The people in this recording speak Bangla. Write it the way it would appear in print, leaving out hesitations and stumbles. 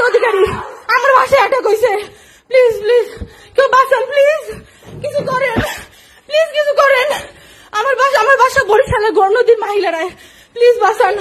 অধিকারী আমার বাসায় অ্যাটাক হয়েছে। প্লিজ প্লিজ কেউ বাঁচান, প্লিজ কিছু করেন, প্লিজ কিছু করেন। আমার বাসা বরিশালের গড় নদীর মহিলারায়, প্লিজ বাঁচান।